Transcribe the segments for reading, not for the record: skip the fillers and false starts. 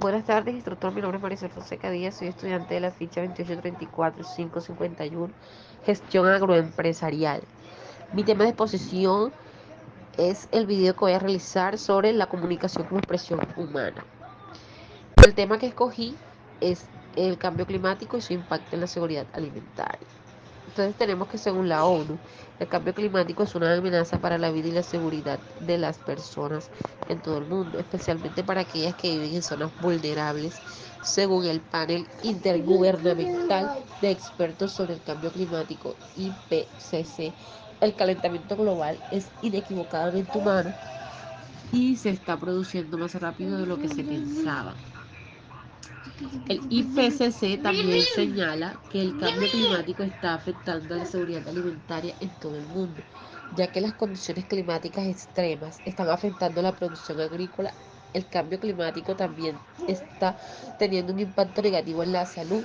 Buenas tardes, instructor. Mi nombre es Marisol Fonseca Díaz. Soy estudiante de la ficha 2834551, gestión agroempresarial. Mi tema de exposición es el video que voy a realizar sobre la comunicación como expresión humana. El tema que escogí es el cambio climático y su impacto en la seguridad alimentaria. Entonces tenemos que, según la ONU, el cambio climático es una amenaza para la vida y la seguridad de las personas en todo el mundo, especialmente para aquellas que viven en zonas vulnerables. Según el panel intergubernamental de expertos sobre el cambio climático, IPCC, el calentamiento global es inequivocadamente humano y se está produciendo más rápido de lo que se pensaba. El IPCC también señala que el cambio climático está afectando a la seguridad alimentaria en todo el mundo, ya que las condiciones climáticas extremas están afectando la producción agrícola. El cambio climático también está teniendo un impacto negativo en la salud,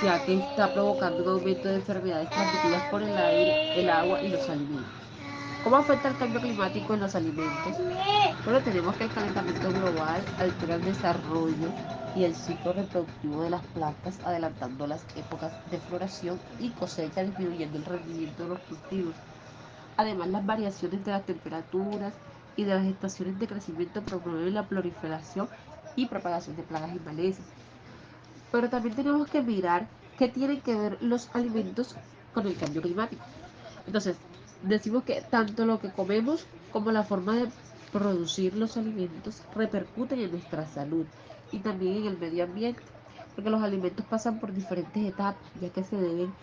ya que está provocando un aumento de enfermedades transmitidas por el aire, el agua y los alimentos. ¿Cómo afecta el cambio climático en los alimentos? Bueno, tenemos que el calentamiento global altera el desarrollo y el ciclo reproductivo de las plantas, adelantando las épocas de floración y cosecha, disminuyendo el rendimiento de los cultivos. Además, las variaciones de las temperaturas y de las estaciones de crecimiento promueven la proliferación y propagación de plagas y malezas. Pero también tenemos que mirar qué tienen que ver los alimentos con el cambio climático. Entonces, decimos que tanto lo que comemos como la forma de producir los alimentos repercuten en nuestra salud y también en el medio ambiente, porque los alimentos pasan por diferentes etapas, ya que se deben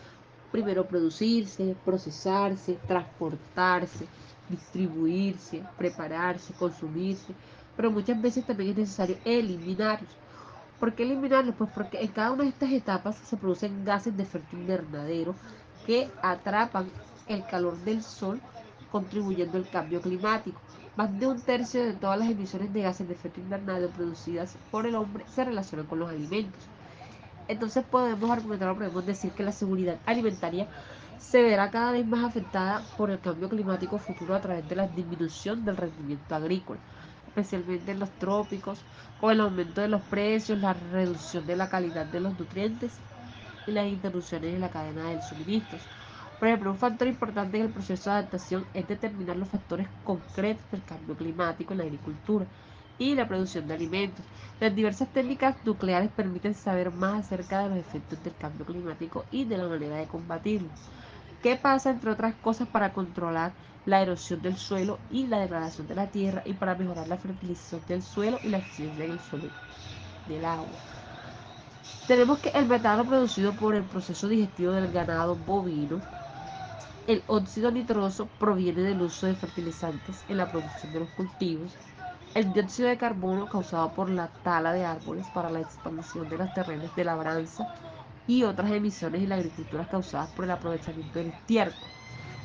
primero producirse, procesarse, transportarse, distribuirse, prepararse, consumirse, pero muchas veces también es necesario eliminarlos. ¿Por qué eliminarlos? Pues porque en cada una de estas etapas se producen gases de efecto invernadero que atrapan el calor del sol, contribuyendo al cambio climático. Más de un tercio de todas las emisiones de gases de efecto invernadero producidas por el hombre se relacionan con los alimentos. Entonces podemos argumentar o podemos decir que la seguridad alimentaria se verá cada vez más afectada por el cambio climático futuro a través de la disminución del rendimiento agrícola, especialmente en los trópicos, con el aumento de los precios, la reducción de la calidad de los nutrientes y las interrupciones en la cadena de suministros. Por ejemplo, un factor importante en el proceso de adaptación es determinar los factores concretos del cambio climático en la agricultura y la producción de alimentos. Las diversas técnicas nucleares permiten saber más acerca de los efectos del cambio climático y de la manera de combatirlo. ¿Qué pasa, entre otras cosas, para controlar la erosión del suelo y la degradación de la tierra y para mejorar la fertilización del suelo y la eficiencia en el suelo del agua? Tenemos que el metano producido por el proceso digestivo del ganado bovino, el óxido nitroso proviene del uso de fertilizantes en la producción de los cultivos, el dióxido de carbono causado por la tala de árboles para la expansión de los terrenos de labranza y otras emisiones en la agricultura causadas por el aprovechamiento del estiércol.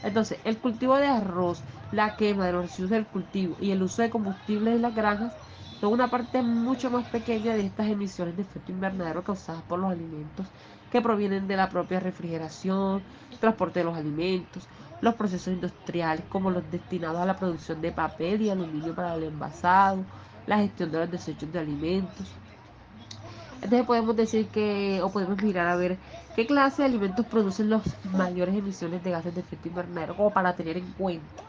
Entonces, el cultivo de arroz, la quema de los residuos del cultivo y el uso de combustibles en las granjas son una parte mucho más pequeña de estas emisiones de efecto invernadero causadas por los alimentos que provienen de la propia refrigeración, transporte de los alimentos, los procesos industriales como los destinados a la producción de papel y aluminio para el envasado, la gestión de los desechos de alimentos. Entonces podemos decir que, o podemos mirar a ver qué clase de alimentos producen las mayores emisiones de gases de efecto invernadero, como para tener en cuenta.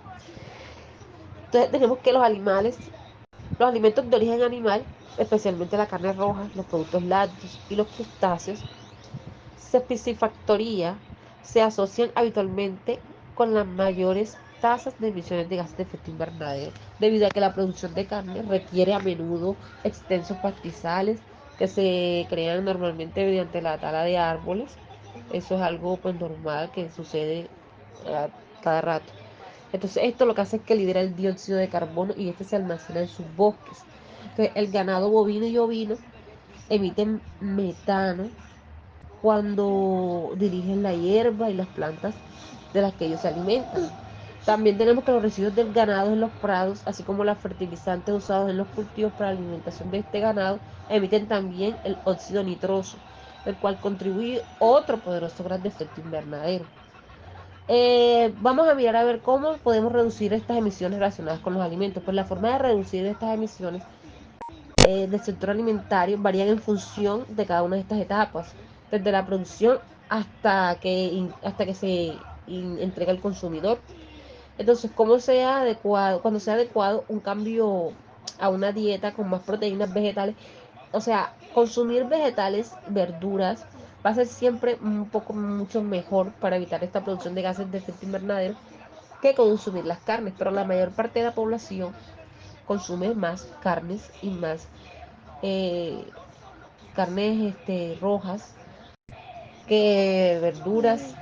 Entonces tenemos que los alimentos de origen animal, especialmente la carne roja, los productos lácteos y los crustáceos, su piscifactoría se asocian habitualmente con las mayores tasas de emisiones de gases de efecto invernadero, debido a que la producción de carne requiere a menudo extensos pastizales que se crean normalmente mediante la tala de árboles. Eso es algo pues normal que sucede a cada rato. Entonces esto lo que hace es que libera el dióxido de carbono y este se almacena en sus bosques. Entonces el ganado bovino y ovino emiten metano cuando dirigen la hierba y las plantas de las que ellos se alimentan. También tenemos que los residuos del ganado en los prados, así como los fertilizantes usados en los cultivos para la alimentación de este ganado, emiten también el óxido nitroso, el cual contribuye otro poderoso gran efecto invernadero. Vamos a mirar a ver cómo podemos reducir estas emisiones relacionadas con los alimentos. Pues la forma de reducir estas emisiones del sector alimentario varían en función de cada una de estas etapas, desde la producción hasta que se entrega al consumidor. Entonces, cuando sea adecuado un cambio a una dieta con más proteínas vegetales, o sea, consumir vegetales, verduras, va a ser siempre un poco mucho mejor para evitar esta producción de gases de efecto invernadero que consumir las carnes, pero la mayor parte de la población consume más carnes y más eh, carnes rojas que verduras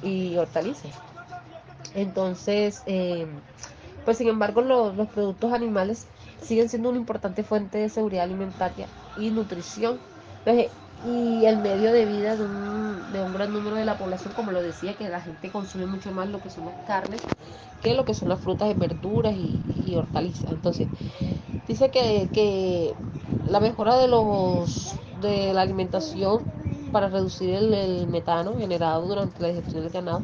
y hortalizas. Entonces, pues sin embargo, los productos animales siguen siendo una importante fuente de seguridad alimentaria y nutrición. Entonces, y el medio de vida de un gran número de la población, como lo decía, que la gente consume mucho más lo que son las carnes que lo que son las frutas y verduras y hortalizas. Entonces, dice que la mejora de la alimentación para reducir el metano generado durante la digestión del ganado,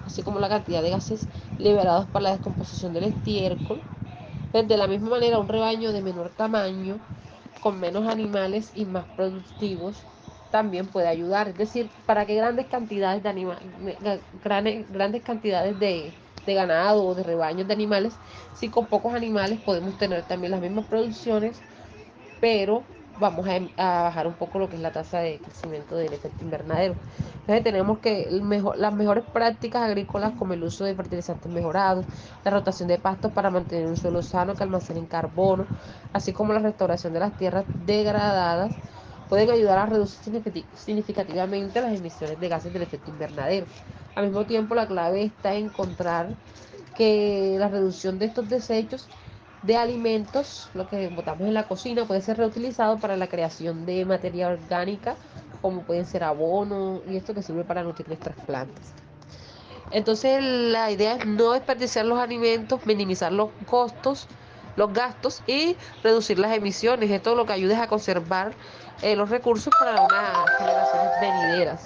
así como la cantidad de gases liberados para la descomposición del estiércol. Pues de la misma manera, un rebaño de menor tamaño, con menos animales y más productivos, también puede ayudar. Es decir, para que grandes cantidades grandes cantidades de ganado o de rebaños de animales, si con pocos animales podemos tener también las mismas producciones, pero vamos a bajar un poco lo que es la tasa de crecimiento del efecto invernadero. Entonces tenemos que las mejores prácticas agrícolas, como el uso de fertilizantes mejorados, la rotación de pastos para mantener un suelo sano que almacene carbono, así como la restauración de las tierras degradadas, pueden ayudar a reducir significativamente las emisiones de gases del efecto invernadero. Al mismo tiempo, la clave está en encontrar que la reducción de estos desechos de alimentos, lo que botamos en la cocina, puede ser reutilizado para la creación de materia orgánica, como pueden ser abono y esto que sirve para nutrir nuestras plantas. Entonces la idea es no desperdiciar los alimentos, minimizar los costos, los gastos y reducir las emisiones. Esto lo que ayuda es a conservar los recursos para unas generaciones venideras.